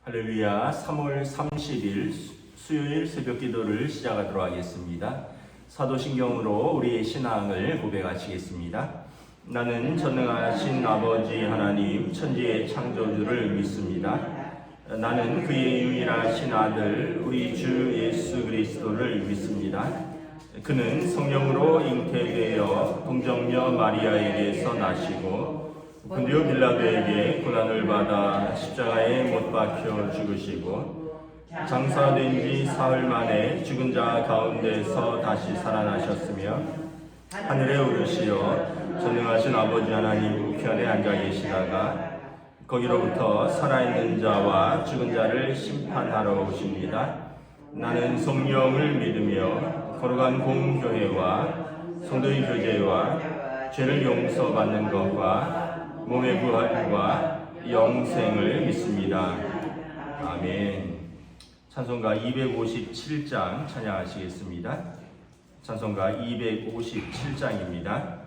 할렐루야. 3월 30일 수요일 새벽 기도를 시작하도록 하겠습니다. 사도신경으로 우리의 신앙을 고백하시겠습니다. 나는 전능하신 아버지 하나님 천지의 창조주를 믿습니다. 나는 그의 유일하신 아들 우리 주 예수 그리스도를 믿습니다. 그는 성령으로 잉태되어 동정녀 마리아에게서 나시고 본디오 빌라도에게 고난을 받아 십자가에 못 박혀 죽으시고 장사된 지 사흘 만에 죽은 자 가운데서 다시 살아나셨으며 하늘에 오르시어 전능하신 아버지 하나님 우편에 앉아 계시다가 거기로부터 살아있는 자와 죽은 자를 심판하러 오십니다. 나는 성령을 믿으며 거룩한 공교회와 성도의 교제와 죄를 용서받는 것과 몸의 부활과 영생을 믿습니다. 아멘. 찬송가 257장 찬양하시겠습니다. 찬송가 257장입니다.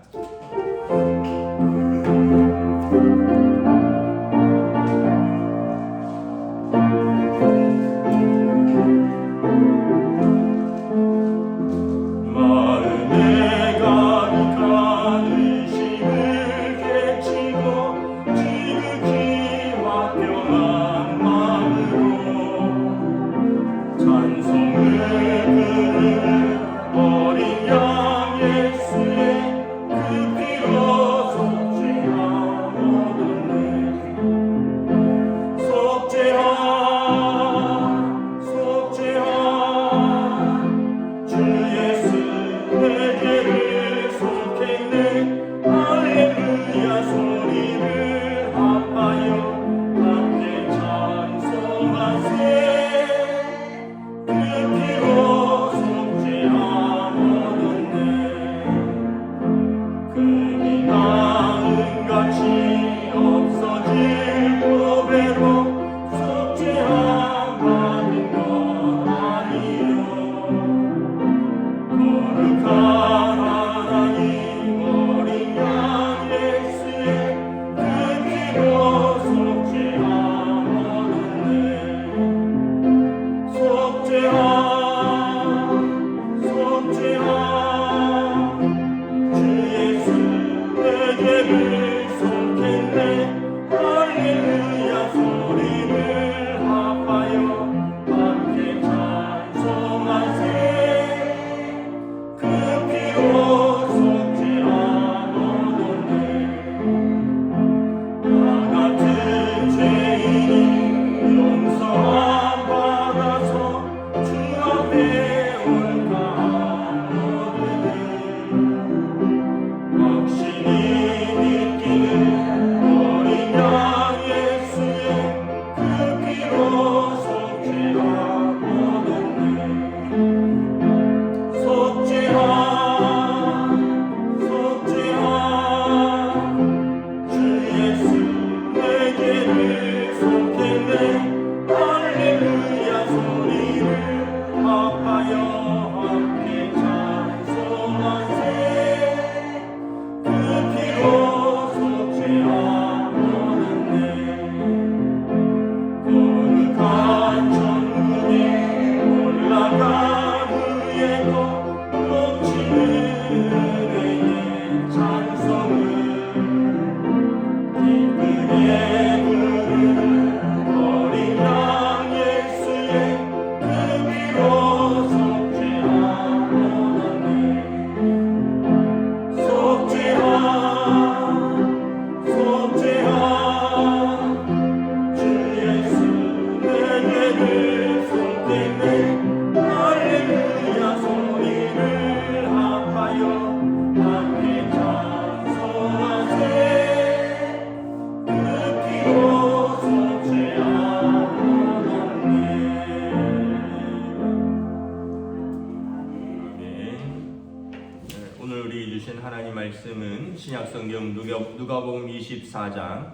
신약성경 누가복음 24장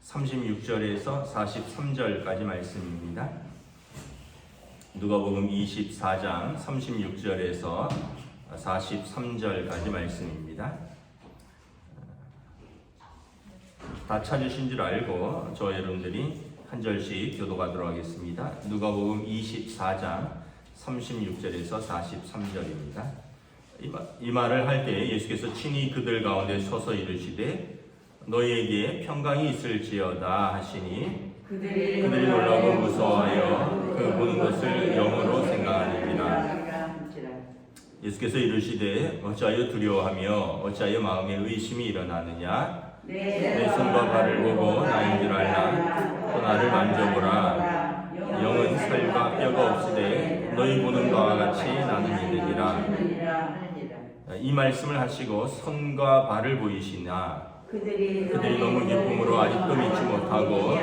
36절에서 43절까지 말씀입니다. 누가복음 24장 36절에서 43절까지 말씀입니다. 다 찾으신 줄 알고 저 여러분들이 한 절씩 교도하도록 하겠습니다. 누가복음 24장 36절에서 43절입니다. 이 말을 할 때 예수께서 친히 그들 가운데 서서 이르시되 너희에게 평강이 있을지어다 하시니 그들이 놀라고 무서워하여 그 보는 것을 영으로 생각하니라. 예수께서 이르시되 어찌하여 두려워하며 어찌하여 마음에 의심이 일어나느냐. 내 손과 발을 보고 나인 줄 알라. 또 나를 만져보라. 영은 살과 뼈가 없으되 너희 보는 바와 같이 나는 믿으리라. 이 말씀을 하시고 손과 발을 보이시나 그들이 너무 기쁨으로 아직도 믿지 못하고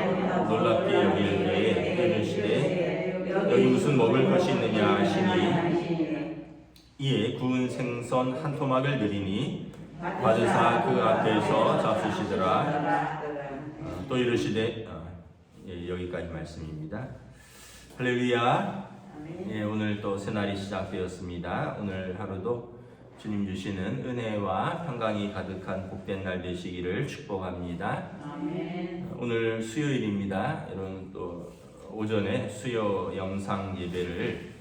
놀랍게 여길 때에 이르시되 여기 무슨 먹을 것이 있느냐 하시니 이에 구운 생선 한 토막을 드리니 받으사 그 앞에서 잡수시더라. 또 이르시되 여기까지 말씀입니다. 할렐루야. 오늘 또 새날이 시작되었습니다. 오늘 하루도 주님 주시는 은혜와 평강이 가득한 복된 날 되시기를 축복합니다. 아멘. 오늘 수요일입니다. 여러분 또 오전에 수요 영상 예배를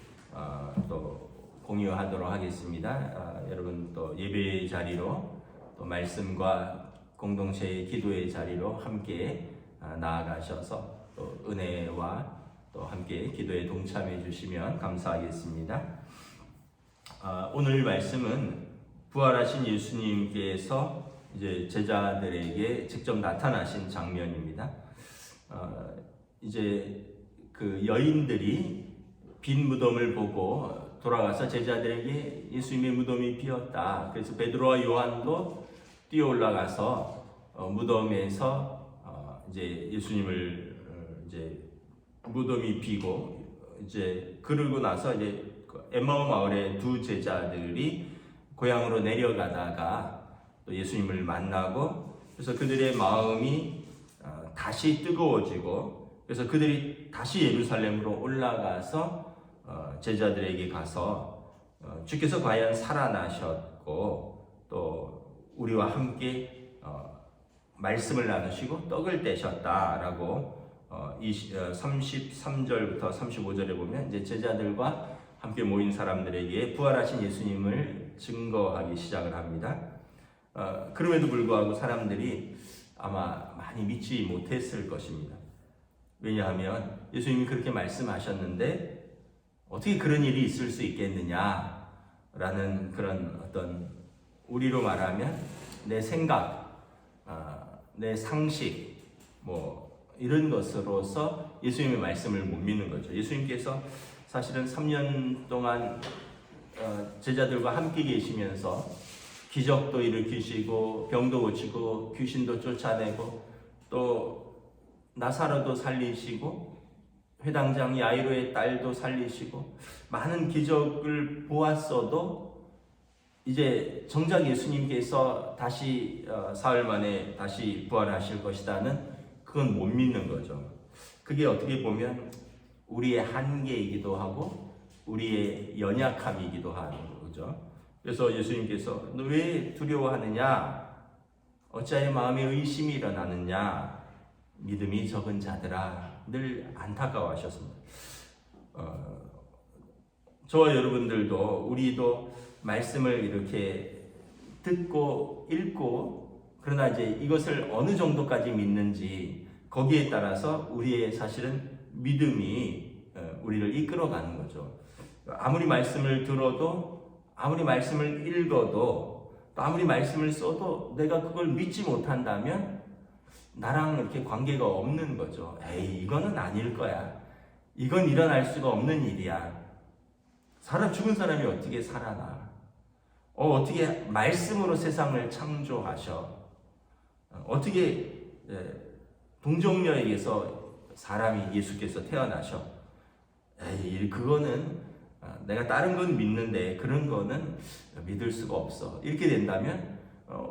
또 공유하도록 하겠습니다. 여러분 또 예배의 자리로 또 말씀과 공동체의 기도의 자리로 함께 나아가셔서 또 은혜와 또 함께 기도에 동참해 주시면 감사하겠습니다. 오늘 말씀은 부활하신 예수님께서 이제 제자들에게 직접 나타나신 장면입니다. 이제 그 여인들이 빈 무덤을 보고 돌아가서 제자들에게 예수님의 무덤이 비었다. 그래서 베드로와 요한도 뛰어 올라가서 무덤에서 이제 예수님을 이제 무덤이 비고 이제 그러고 나서 이제 엠마오 마을의 두 제자들이 고향으로 내려가다가 또 예수님을 만나고 그래서 그들의 마음이 다시 뜨거워지고 그래서 그들이 다시 예루살렘으로 올라가서 제자들에게 가서 주께서 과연 살아나셨고 또 우리와 함께 말씀을 나누시고 떡을 떼셨다라고 33절부터 35절에 보면 이제 제자들과 함께 모인 사람들에게 부활하신 예수님을 증거하기 시작을 합니다. 그럼에도 불구하고 사람들이 아마 많이 믿지 못했을 것입니다. 왜냐하면 예수님이 그렇게 말씀하셨는데 어떻게 그런 일이 있을 수 있겠느냐라는 그런 어떤 우리로 말하면 내 생각, 내 상식 뭐 이런 것으로서 예수님의 말씀을 못 믿는 거죠. 예수님께서 사실은 3년 동안 제자들과 함께 계시면서 기적도 일으키시고 병도 고치고 귀신도 쫓아내고 또 나사로도 살리시고 회당장 야이로의 딸도 살리시고 많은 기적을 보았어도 이제 정작 예수님께서 다시 사흘 만에 다시 부활하실 것이다는 그건 못 믿는 거죠. 그게 어떻게 보면 우리의 한계이기도 하고 우리의 연약함이기도 하는 거죠. 그래서 예수님께서 너 왜 두려워하느냐? 어찌하여 마음에 의심이 일어나느냐? 믿음이 적은 자들아 늘 안타까워하셨습니다. 저와 여러분들도 우리도 말씀을 이렇게 듣고 읽고 그러나 이제 이것을 어느 정도까지 믿는지 거기에 따라서 우리의 사실은 믿음이 우리를 이끌어가는 거죠. 아무리 말씀을 들어도 아무리 말씀을 읽어도 또 아무리 말씀을 써도 내가 그걸 믿지 못한다면 나랑 이렇게 관계가 없는 거죠. 에이 이거는 아닐 거야. 이건 일어날 수가 없는 일이야. 죽은 사람이 어떻게 살아나? 어떻게 말씀으로 세상을 창조하셔? 어떻게 동정녀에게서 사람이 예수께서 태어나셔? 에이 그거는 내가 다른 건 믿는데 그런 거는 믿을 수가 없어. 이렇게 된다면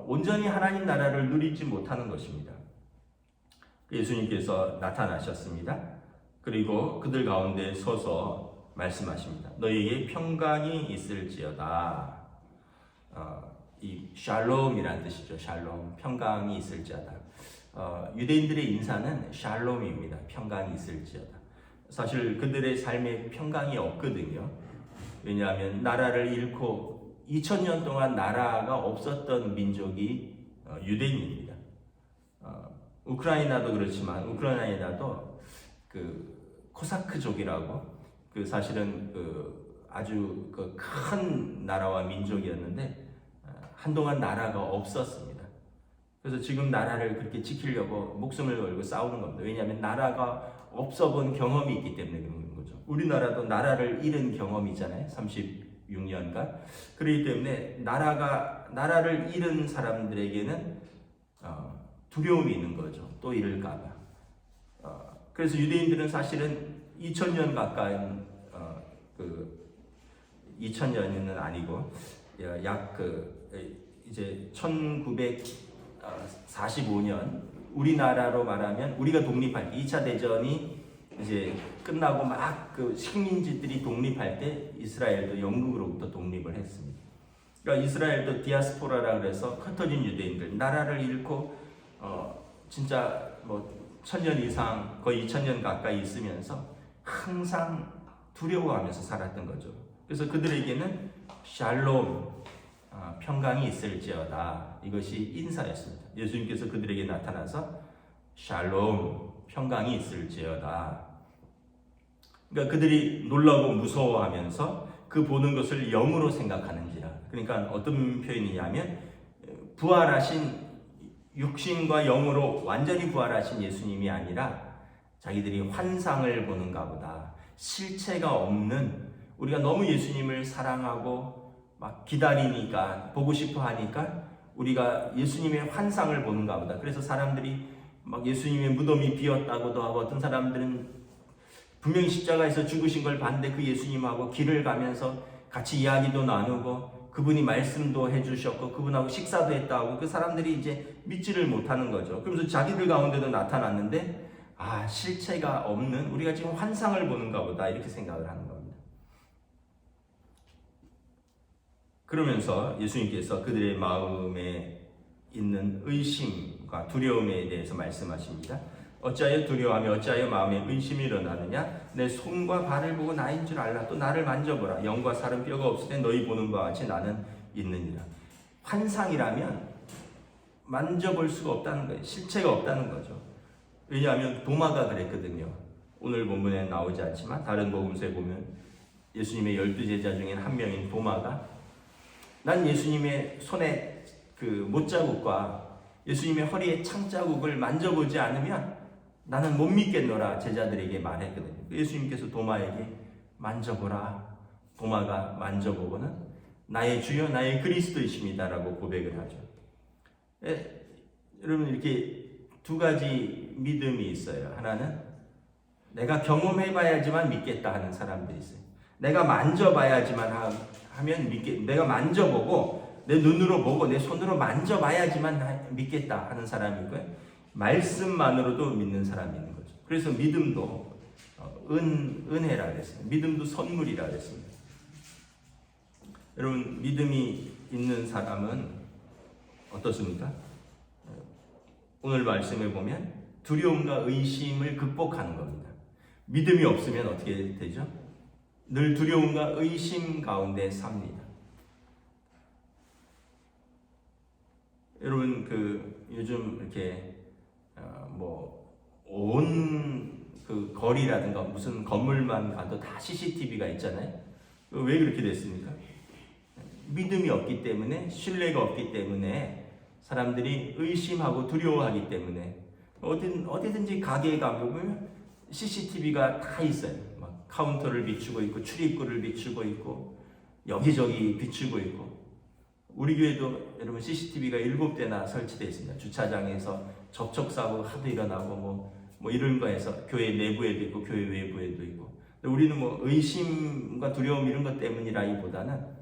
온전히 하나님 나라를 누리지 못하는 것입니다. 예수님께서 나타나셨습니다. 그리고 그들 가운데 서서 말씀하십니다. 너희에게 평강이 있을지어다. 이 샬롬이라는 뜻이죠. 샬롬, 평강이 있을지어다. 유대인들의 인사는 샬롬입니다. 평강이 있을지어다. 사실 그들의 삶에 평강이 없거든요. 왜냐하면 나라를 잃고 2000년 동안 나라가 없었던 민족이 유대인입니다. 우크라이나도 그렇지만 우크라이나도 그 코사크족이라고 그 사실은 그 아주 그 큰 나라와 민족이었는데 한동안 나라가 없었습니다. 그래서 지금 나라를 그렇게 지키려고 목숨을 걸고 싸우는 겁니다. 왜냐하면 나라가 없어 본 경험이 있기 때문에 그런 거죠. 우리나라도 나라를 잃은 경험이잖아요. 36년간. 그렇기 때문에 나라를 잃은 사람들에게는 두려움이 있는 거죠. 또 잃을까봐. 그래서 유대인들은 사실은 2000년 가까이 2000년은 아니고 약 이제 1945년 우리나라로 말하면 우리가 독립할 때 2차 대전이 이제 끝나고 막 그 식민지들이 독립할 때 이스라엘도 영국으로부터 독립을 했습니다. 그러니까 이스라엘도 디아스포라라 그래서 흩어진 유대인들 나라를 잃고 진짜 뭐 1000년 이상 거의 2000년 가까이 있으면서 항상 두려워하면서 살았던 거죠. 그래서 그들에게는 샬롬 평강이 있을지어다 이것이 인사였습니다. 예수님께서 그들에게 나타나서 샬롬 평강이 있을지어다. 그러니까 그들이 놀라고 무서워하면서 그 보는 것을 영으로 생각하는지라. 그러니까 어떤 표현이냐면 부활하신 육신과 영으로 완전히 부활하신 예수님이 아니라 자기들이 환상을 보는가 보다. 실체가 없는 우리가 너무 예수님을 사랑하고 막 기다리니까 보고 싶어 하니까 우리가 예수님의 환상을 보는가 보다. 그래서 사람들이 막 예수님의 무덤이 비었다고도 하고 어떤 사람들은 분명히 십자가에서 죽으신 걸 봤는데 그 예수님하고 길을 가면서 같이 이야기도 나누고 그분이 말씀도 해주셨고 그분하고 식사도 했다고 그 사람들이 이제 믿지를 못하는 거죠. 그러면서 자기들 가운데도 나타났는데 실체가 없는 우리가 지금 환상을 보는가 보다 이렇게 생각을 하는 겁니다. 그러면서 예수님께서 그들의 마음에 있는 의심과 두려움에 대해서 말씀하십니다. 어찌하여 두려워하며 어찌하여 마음에 의심이 일어나느냐? 내 손과 발을 보고 나인 줄 알라. 또 나를 만져보라. 영과 살은 뼈가 없을 때 너희 보는 바와 같이 나는 있느니라. 환상이라면 만져볼 수가 없다는 거예요. 실체가 없다는 거죠. 왜냐하면 도마가 그랬거든요. 오늘 본문에 나오지 않지만 다른 복음서에 보면 예수님의 12제자 중에 한 명인 도마가 난 예수님의 손에 그 못자국과 예수님의 허리에 창자국을 만져보지 않으면 나는 못 믿겠노라 제자들에게 말했거든요. 예수님께서 도마에게 만져보라. 도마가 만져보고는 나의 주여 나의 그리스도이십니다라고 고백을 하죠. 여러분 이렇게 두 가지 믿음이 있어요. 하나는 내가 경험해봐야지만 믿겠다 하는 사람들이 있어요. 내가 만져봐야지만 하면 내가 만져보고 내 눈으로 보고 내 손으로 만져봐야지만 믿겠다 하는 사람이 있고요. 말씀만으로도 믿는 사람이 있는 거죠. 그래서 믿음도 은혜라 그랬습니다. 믿음도 선물이라 그랬습니다. 여러분 믿음이 있는 사람은 어떻습니까? 오늘 말씀에 보면 두려움과 의심을 극복하는 겁니다. 믿음이 없으면 어떻게 되죠? 늘 두려움과 의심 가운데 삽니다. 여러분 요즘 이렇게 온 그 거리라든가 무슨 건물만 가도 다 CCTV가 있잖아요. 왜 그렇게 됐습니까? 믿음이 없기 때문에 신뢰가 없기 때문에 사람들이 의심하고 두려워하기 때문에 어디든지 가게에 가보면 CCTV가 다 있어요. 막 카운터를 비추고 있고 출입구를 비추고 있고 여기저기 비추고 있고 우리 교회도 여러분 CCTV가 7대나 설치되어 있습니다. 주차장에서 접촉사고 하도 일어나고 뭐 이런 거에서 교회 내부에도 있고 교회 외부에도 있고 우리는 의심과 두려움 이런 것 때문이라기보다는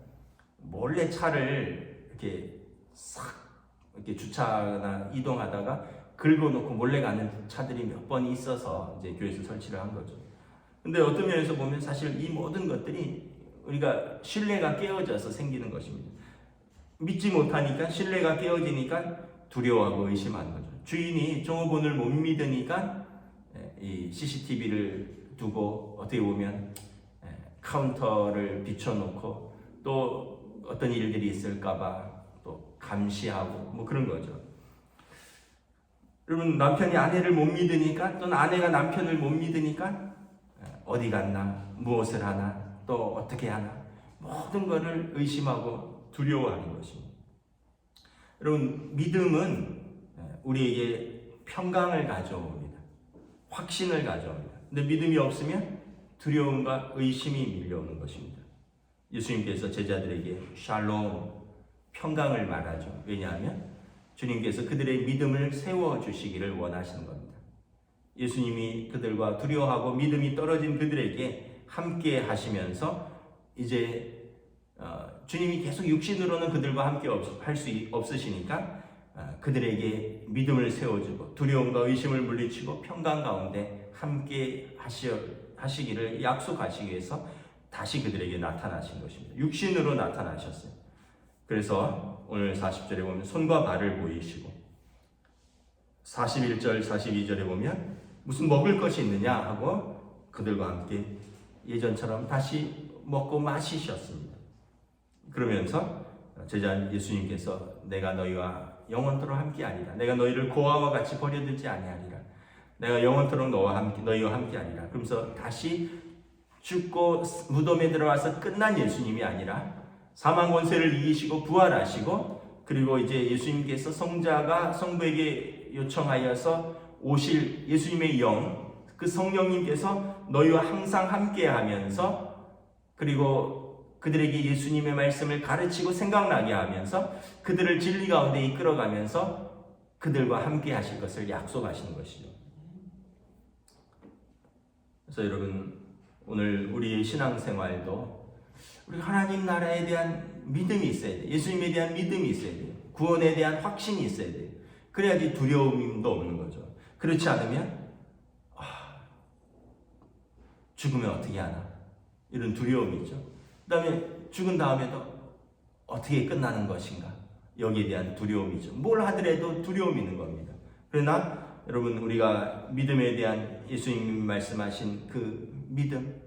몰래 차를 이렇게 이렇게 주차나 이동하다가 긁어놓고 몰래 가는 차들이 몇 번 있어서 이제 교회에서 설치를 한 거죠. 근데 어떤 면에서 보면 사실 이 모든 것들이 우리가 신뢰가 깨어져서 생기는 것입니다. 믿지 못하니까 신뢰가 깨어지니까 두려워하고 의심하는 거죠. 주인이 종업원을 못 믿으니까 이 CCTV를 두고 어떻게 보면 카운터를 비춰놓고 또 어떤 일들이 있을까봐 또 감시하고 뭐 그런 거죠. 여러분, 남편이 아내를 못 믿으니까 또는 아내가 남편을 못 믿으니까 어디 갔나, 무엇을 하나, 또 어떻게 하나 모든 것을 의심하고 두려워하는 것입니다. 여러분, 믿음은 우리에게 평강을 가져옵니다. 확신을 가져옵니다. 근데 믿음이 없으면 두려움과 의심이 밀려오는 것입니다. 예수님께서 제자들에게 샬롬, 평강을 말하죠. 왜냐하면 주님께서 그들의 믿음을 세워주시기를 원하시는 겁니다. 예수님이 그들과 두려워하고 믿음이 떨어진 그들에게 함께 하시면서 이제 주님이 계속 육신으로는 그들과 함께 할 수 없으시니까 그들에게 믿음을 세워주고 두려움과 의심을 물리치고 평강 가운데 함께 하시기를 약속하시기 위해서 다시 그들에게 나타나신 것입니다. 육신으로 나타나셨어요. 그래서 오늘 40절에 보면 손과 발을 보이시고 41절, 42절에 보면 무슨 먹을 것이 있느냐 하고 그들과 함께 예전처럼 다시 먹고 마시셨습니다. 그러면서 제자 예수님께서 내가 너희와 영원토록 함께하리라. 내가 너희를 고아와 같이 버려두지 아니하리라. 내가 영원토록 너희와 함께하리라. 그러면서 다시 죽고 무덤에 들어와서 끝난 예수님이 아니라 사망 권세를 이기시고 부활하시고 그리고 이제 예수님께서 성부에게 요청하여서 오실 예수님의 영, 그 성령님께서 너희와 항상 함께하면서 그리고 그들에게 예수님의 말씀을 가르치고 생각나게 하면서 그들을 진리 가운데 이끌어가면서 그들과 함께 하실 것을 약속하시는 것이죠. 그래서 여러분, 오늘 우리의 신앙생활도 우리가 하나님 나라에 대한 믿음이 있어야 돼요. 예수님에 대한 믿음이 있어야 돼요. 구원에 대한 확신이 있어야 돼요. 그래야지 두려움도 없는 거죠. 그렇지 않으면 죽으면 어떻게 하나 이런 두려움이 있죠. 그 다음에 죽은 다음에도 어떻게 끝나는 것인가 여기에 대한 두려움이죠. 뭘 하더라도 두려움이 있는 겁니다. 그러나 여러분, 우리가 믿음에 대한 예수님 말씀하신 그 믿음,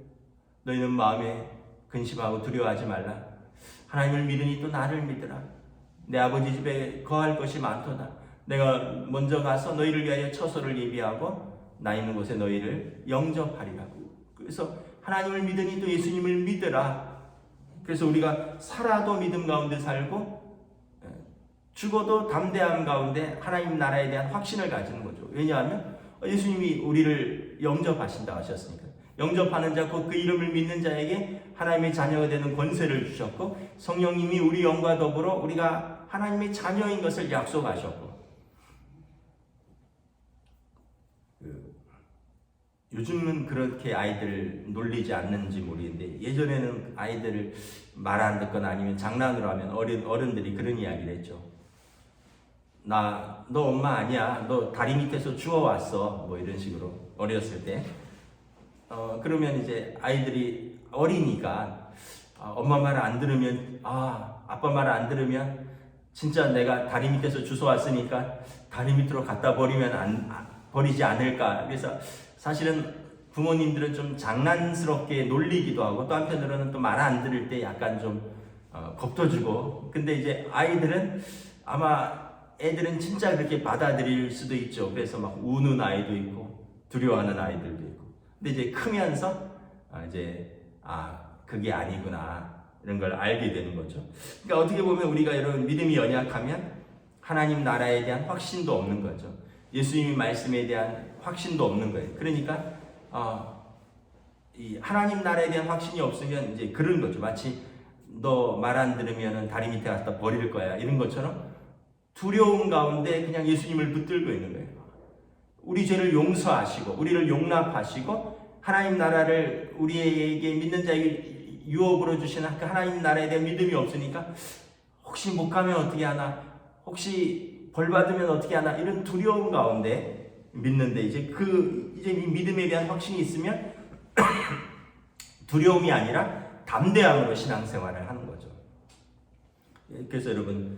너희는 마음에 근심하고 두려워하지 말라. 하나님을 믿으니 또 나를 믿으라. 내 아버지 집에 거할 것이 많도다. 내가 먼저 가서 너희를 위하여 처소를 예비하고 나 있는 곳에 너희를 영접하리라. 그래서 하나님을 믿으니 또 예수님을 믿으라. 그래서 우리가 살아도 믿음 가운데 살고 죽어도 담대함 가운데 하나님 나라에 대한 확신을 가지는 거죠. 왜냐하면 예수님이 우리를 영접하신다 하셨으니까. 영접하는 자, 곧 그 이름을 믿는 자에게 하나님의 자녀가 되는 권세를 주셨고 성령님이 우리 영과 더불어 우리가 하나님의 자녀인 것을 약속하셨고 요즘은 그렇게 아이들 놀리지 않는지 모르겠는데 예전에는 아이들을 말 안 듣거나 아니면 장난으로 하면 어른들이 그런 이야기를 했죠. 너 엄마 아니야. 너 다리 밑에서 주워왔어. 뭐 이런 식으로 어렸을 때. 그러면 이제 아이들이 어리니까 엄마 말 안 들으면 아빠 말 안 들으면 진짜 내가 다리 밑에서 주워왔으니까 다리 밑으로 갖다 버리면 버리지 않을까. 그래서 사실은 부모님들은 좀 장난스럽게 놀리기도 하고 또 한편으로는 또 말 안 들을 때 약간 좀 겁도 주고. 근데 이제 아이들은 아마 애들은 진짜 그렇게 받아들일 수도 있죠. 그래서 막 우는 아이도 있고 두려워하는 아이들도 있고. 근데 이제 크면서 그게 아니구나 이런 걸 알게 되는 거죠. 그러니까 어떻게 보면 우리가 이런 믿음이 연약하면 하나님 나라에 대한 확신도 없는 거죠. 예수님의 말씀에 대한 확신도 없는 거예요. 그러니까 이 하나님 나라에 대한 확신이 없으면 이제 그런 거죠. 마치 너 말 안 들으면 다리 밑에 갖다 버릴 거야 이런 것처럼 두려움 가운데 그냥 예수님을 붙들고 있는 거예요. 우리 죄를 용서하시고 우리를 용납하시고 하나님 나라를 우리에게 믿는 자에게 유업으로 주시는 그 하나님 나라에 대한 믿음이 없으니까 혹시 못 가면 어떻게 하나, 혹시 벌 받으면 어떻게 하나 이런 두려움 가운데 믿는데 이제 이 믿음에 대한 확신이 있으면 두려움이 아니라 담대함으로 신앙생활을 하는 거죠. 그래서 여러분,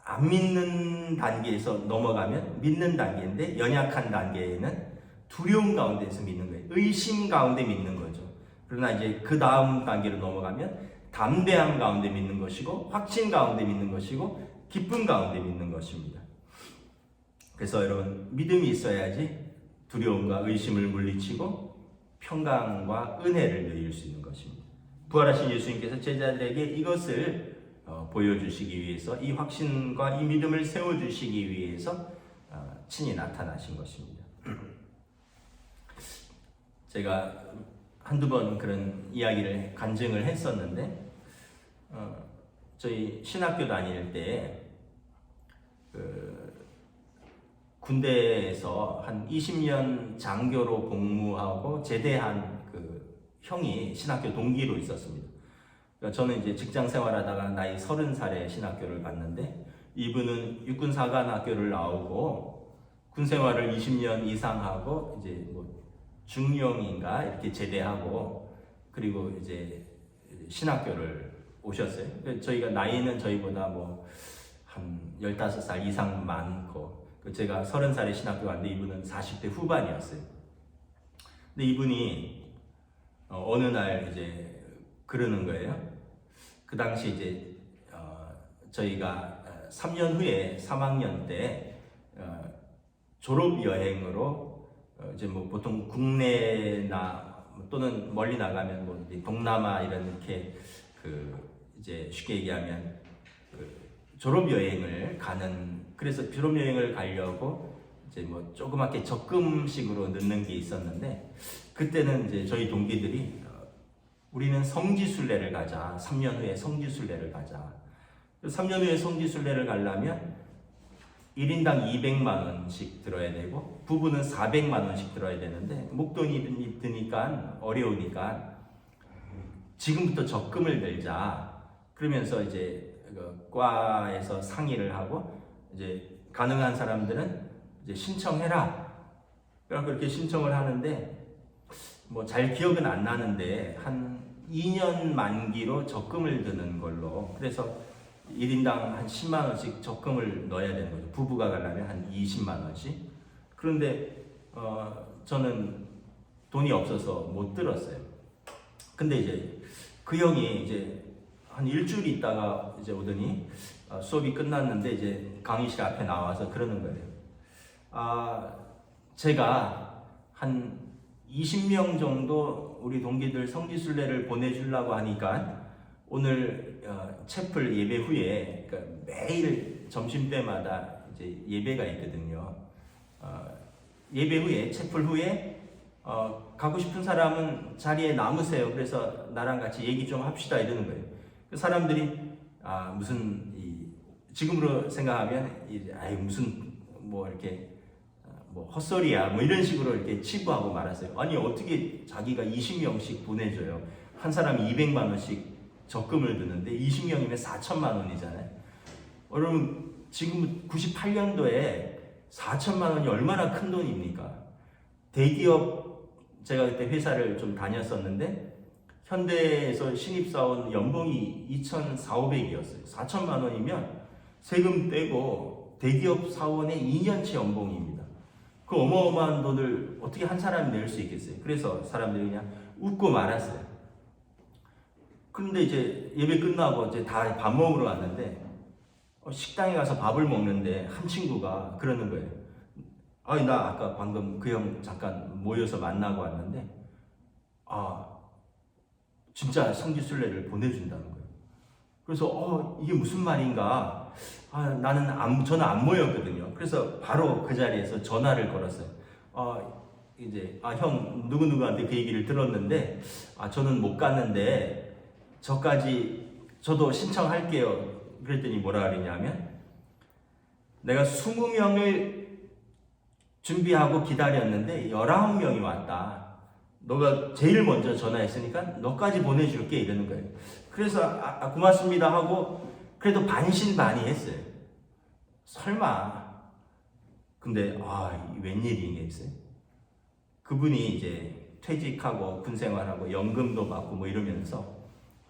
안 믿는 단계에서 넘어가면 믿는 단계인데, 연약한 단계에는 두려움 가운데에서 믿는 거예요. 의심 가운데 믿는 거죠. 그러나 이제 그 다음 단계로 넘어가면 담대함 가운데 믿는 것이고, 확신 가운데 믿는 것이고, 기쁨 가운데 믿는 것입니다. 그래서 여러분, 믿음이 있어야지 두려움과 의심을 물리치고 평강과 은혜를 누릴 수 있는 것입니다. 부활하신 예수님께서 제자들에게 이것을 보여주시기 위해서, 이 확신과 이 믿음을 세워주시기 위해서 친히 나타나신 것입니다. 제가 한두 번 그런 이야기를 간증을 했었는데, 저희 신학교 다닐 때 군대에서 한 20년 장교로 복무하고 제대한 그 형이 신학교 동기로 있었습니다. 그러니까 저는 이제 직장 생활하다가 나이 30살에 신학교를 갔는데, 이분은 육군사관학교를 나오고 군 생활을 20년 이상 하고 이제 뭐 중령인가 이렇게 제대하고, 그리고 이제 신학교를 오셨어요. 저희가 나이는 저희보다 뭐 한 15살 이상 많고, 제가 30살에 신학교 갔는데 이분은 40대 후반이었어요. 근데 이분이 어느 날 이제 그러는 거예요. 그 당시 이제 저희가 3년 후에 3학년 때 졸업 여행으로 이제 뭐 보통 국내나 또는 멀리 나가면 뭐 동남아 이렇게 이제 쉽게 얘기하면 졸업 여행을 가는, 그래서 졸업 여행을 가려고 이제 뭐 조그맣게 적금식으로 넣는 게 있었는데, 그때는 이제 저희 동기들이 우리는 성지순례를 가자. 3년 후에 성지순례를 가자. 3년 후에 성지순례를 가려면 1인당 200만 원씩 들어야 되고, 부부는 400만 원씩 들어야 되는데, 목돈이 드니까 어려우니까 지금부터 적금을 들자. 그러면서 이제 과에서 상의를 하고, 이제 가능한 사람들은 이제 신청해라. 그렇게 신청을 하는데, 뭐 잘 기억은 안 나는데 한 2년 만기로 적금을 드는 걸로, 그래서 1인당 한 10만 원씩 적금을 넣어야 되는 거죠. 부부가 가려면 한 20만 원씩. 그런데 저는 돈이 없어서 못 들었어요. 근데 이제 그 형이 이제 한 일주일 있다가 이제 오더니 수업이 끝났는데 이제 강의실 앞에 나와서 그러는 거예요. 제가 한 20명 정도 우리 동기들 성지순례를 보내주려고 하니까 오늘 채플 예배 후에, 그러니까 매일 점심 때마다 이제 예배가 있거든요. 예배 후에, 채플 후에 가고 싶은 사람은 자리에 남으세요. 그래서 나랑 같이 얘기 좀 합시다 이러는 거예요. 그 사람들이 무슨 지금으로 생각하면 이제 무슨 뭐 이렇게 뭐 헛소리야 뭐 이런 식으로 이렇게 치부하고 말았어요. 아니 어떻게 자기가 20명씩 보내줘요. 한 사람이 200만 원씩 적금을 드는데 20명이면 4천만 원이잖아요. 여러분 지금 98년도에 4천만 원이 얼마나 큰 돈입니까? 대기업, 제가 그때 회사를 좀 다녔었는데 현대에서 신입사원 연봉이 2,400~500이었어요. 4천만 원이면 세금 떼고 대기업 사원의 2년치 연봉입니다. 그 어마어마한 돈을 어떻게 한 사람이 낼 수 있겠어요? 그래서 사람들이 그냥 웃고 말았어요. 그런데 이제 예배 끝나고 이제 다 밥 먹으러 갔는데 식당에 가서 밥을 먹는데 한 친구가 그러는 거예요. 나 아까 방금 그 형 잠깐 모여서 만나고 왔는데 진짜 성지순례를 보내준다는 거예요. 그래서 이게 무슨 말인가? 저는 안 모였거든요. 그래서 바로 그 자리에서 전화를 걸었어요. 이제 형 누구누구한테 그 얘기를 들었는데 저는 못 갔는데 저도 신청할게요. 그랬더니 뭐라 그러냐면 내가 20명을 준비하고 기다렸는데 19명이 왔다. 너가 제일 먼저 전화했으니까 너까지 보내줄게 이러는 거예요. 그래서 고맙습니다 하고 그래도 반신반의했어요. 설마. 근데 웬일이겠어요? 그분이 이제 퇴직하고 군생활하고 연금도 받고 뭐 이러면서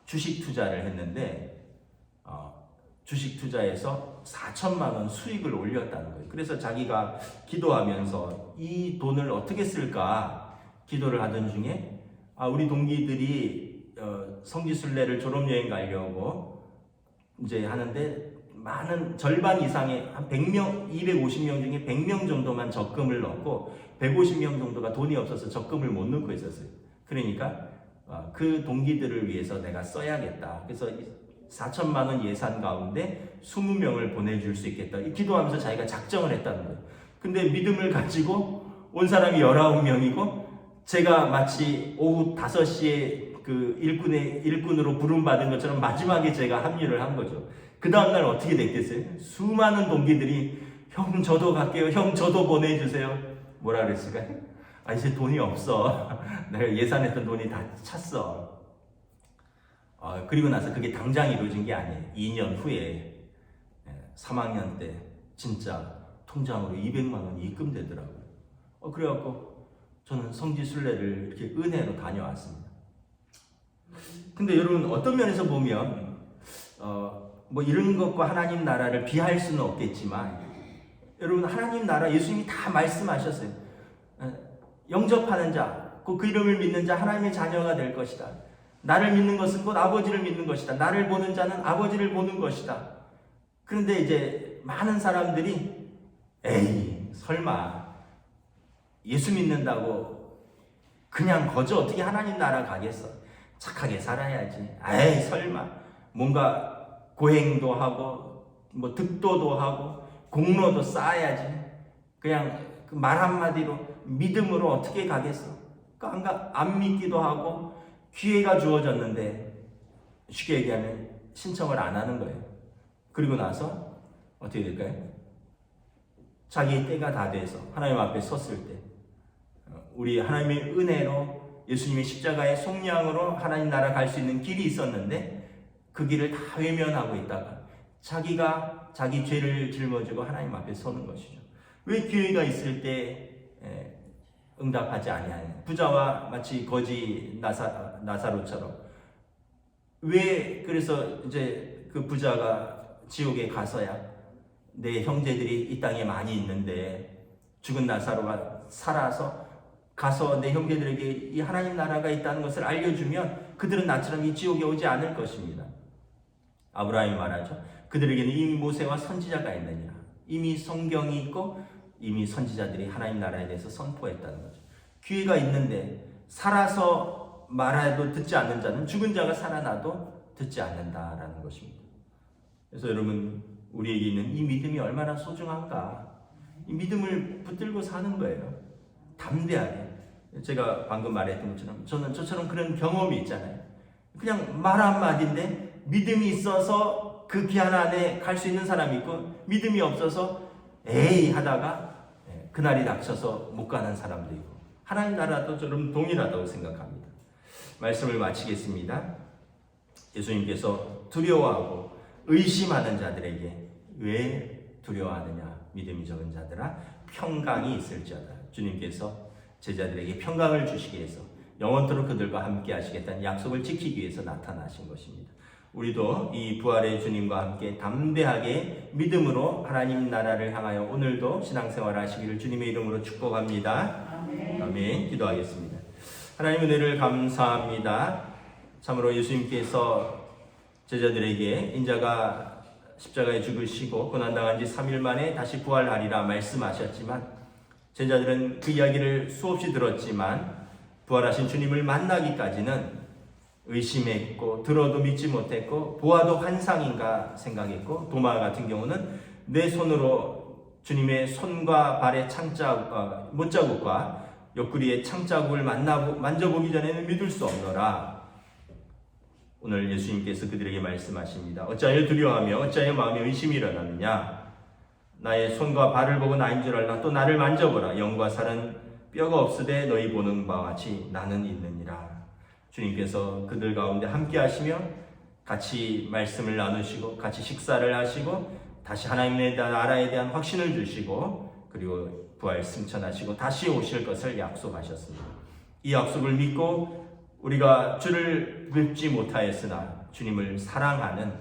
주식 투자를 했는데 주식 투자해서 4천만 원 수익을 올렸다는 거예요. 그래서 자기가 기도하면서 이 돈을 어떻게 쓸까 기도를 하던 중에 우리 동기들이 성지순례를 졸업여행 가려고 이제 하는데 많은 절반 이상의 한 100명, 250명 중에 100명 정도만 적금을 넣고 150명 정도가 돈이 없어서 적금을 못 넣고 있었어요. 그러니까 그 동기들을 위해서 내가 써야겠다. 그래서 4천만 원 예산 가운데 20명을 보내줄 수 있겠다. 기도하면서 자기가 작정을 했다는 거예요. 근데 믿음을 가지고 온 사람이 19명이고 제가 마치 오후 5시에 그 일꾼으로 부름받은 것처럼 마지막에 제가 합류를 한 거죠. 그 다음날 어떻게 됐겠어요? 수많은 동기들이 형 저도 갈게요. 형 저도 보내주세요. 뭐라 그랬을까요? 이제 돈이 없어. 내가 예산했던 돈이 다 찼어. 그리고 나서 그게 당장 이루어진 게 아니에요. 2년 후에 3학년 때 진짜 통장으로 200만 원이 입금되더라고요. 그래갖고 저는 성지순례를 이렇게 은혜로 다녀왔습니다. 근데 여러분 어떤 면에서 보면 뭐 이런 것과 하나님 나라를 비할 수는 없겠지만 여러분 하나님 나라 예수님이 다 말씀하셨어요. 영접하는 자, 그 이름을 믿는 자 하나님의 자녀가 될 것이다. 나를 믿는 것은 곧 아버지를 믿는 것이다. 나를 보는 자는 아버지를 보는 것이다. 그런데 이제 많은 사람들이 에이 설마 예수 믿는다고 그냥 거저 어떻게 하나님 나라 가겠어. 착하게 살아야지. 에이 설마 뭔가 고행도 하고 뭐 득도도 하고 공로도 쌓아야지. 그냥 그 말 한마디로 믿음으로 어떻게 가겠어. 안 믿기도 하고 기회가 주어졌는데 쉽게 얘기하면 신청을 안 하는 거예요. 그리고 나서 어떻게 될까요? 자기 때가 다 돼서 하나님 앞에 섰을 때 우리 하나님의 은혜로 예수님의 십자가의 속량으로 하나님 나라 갈 수 있는 길이 있었는데 그 길을 다 외면하고 있다가 자기가 자기 죄를 짊어지고 하나님 앞에 서는 것이죠. 왜 기회가 있을 때 응답하지 아니하냐. 부자와 마치 거지 나사로처럼 왜 그래서 이제 그 부자가 지옥에 가서야 내 형제들이 이 땅에 많이 있는데 죽은 나사로가 살아서 가서 내 형제들에게 이 하나님 나라가 있다는 것을 알려주면 그들은 나처럼 이 지옥에 오지 않을 것입니다. 아브라함이 말하죠. 그들에게는 이미 모세와 선지자가 있느니라. 이미 성경이 있고 이미 선지자들이 하나님 나라에 대해서 선포했다는 거죠. 기회가 있는데 살아서 말해도 듣지 않는 자는 죽은 자가 살아나도 듣지 않는다라는 것입니다. 그래서 여러분 우리에게 있는 이 믿음이 얼마나 소중한가. 이 믿음을 붙들고 사는 거예요. 담대하게. 제가 방금 말했던 것처럼 저는 저처럼 그런 경험이 있잖아요. 그냥 말 한마디인데 믿음이 있어서 그 기한 안에 갈 수 있는 사람이 있고 믿음이 없어서 에이 하다가 그날이 닥쳐서 못 가는 사람도 있고 하나님 나라도 저는 동일하다고 생각합니다. 말씀을 마치겠습니다. 예수님께서 두려워하고 의심하는 자들에게 왜 두려워하느냐. 믿음이 적은 자들아 평강이 있을지어다. 주님께서 제자들에게 평강을 주시기 위해서 영원토록 그들과 함께 하시겠다는 약속을 지키기 위해서 나타나신 것입니다. 우리도 이 부활의 주님과 함께 담대하게 믿음으로 하나님 나라를 향하여 오늘도 신앙생활 하시기를 주님의 이름으로 축복합니다. 아멘. 아멘. 기도하겠습니다. 하나님 은혜를 감사합니다. 참으로 예수님께서 제자들에게 인자가 십자가에 죽으시고 고난당한 지 3일 만에 다시 부활하리라 말씀하셨지만 제자들은 그 이야기를 수없이 들었지만 부활하신 주님을 만나기까지는 의심했고 들어도 믿지 못했고 보아도 환상인가 생각했고 도마 같은 경우는 내 손으로 주님의 손과 발의 못자국과 옆구리의 창자국을 만져보기 전에는 믿을 수 없노라. 오늘 예수님께서 그들에게 말씀하십니다. 어찌하여 두려워하며 어찌하여 마음에 의심이 일어나느냐. 나의 손과 발을 보고 나인 줄 알라. 또 나를 만져보라. 영과 살은 뼈가 없으되 너희 보는 바와 같이 나는 있느니라. 주님께서 그들 가운데 함께 하시며 같이 말씀을 나누시고 같이 식사를 하시고 다시 하나님의 나라에 대한 확신을 주시고 그리고 부활 승천하시고 다시 오실 것을 약속하셨습니다. 이 약속을 믿고 우리가 주를 뵙지 못하였으나 주님을 사랑하는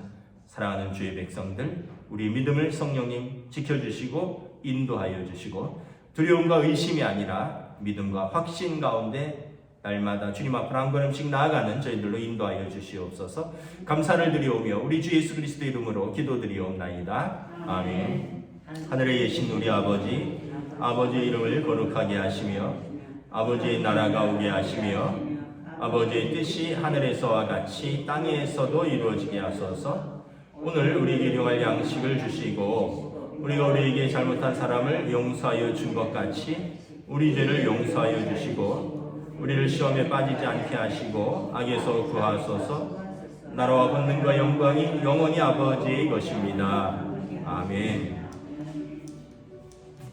사랑하는 주의 백성들, 우리 믿음을 성령님 지켜주시고 인도하여 주시고 두려움과 의심이 아니라 믿음과 확신 가운데 날마다 주님 앞으로 한 걸음씩 나아가는 저희들로 인도하여 주시옵소서. 감사를 드리오며 우리 주 예수 그리스도 이름으로 기도드리옵나이다. 아멘. 하늘에 계신 우리 아버지, 아버지의 이름을 거룩하게 하시며 아버지의 나라가 오게 하시며 아버지의 뜻이 하늘에서와 같이 땅에서도 이루어지게 하소서. 오늘 우리에게 일용할 양식을 주시고 우리가 우리에게 잘못한 사람을 용서하여 준 것 같이 우리 죄를 용서하여 주시고 우리를 시험에 빠지지 않게 하시고 악에서 구하소서. 나라와 권능과 영광이 영원히 아버지의 것입니다. 아멘.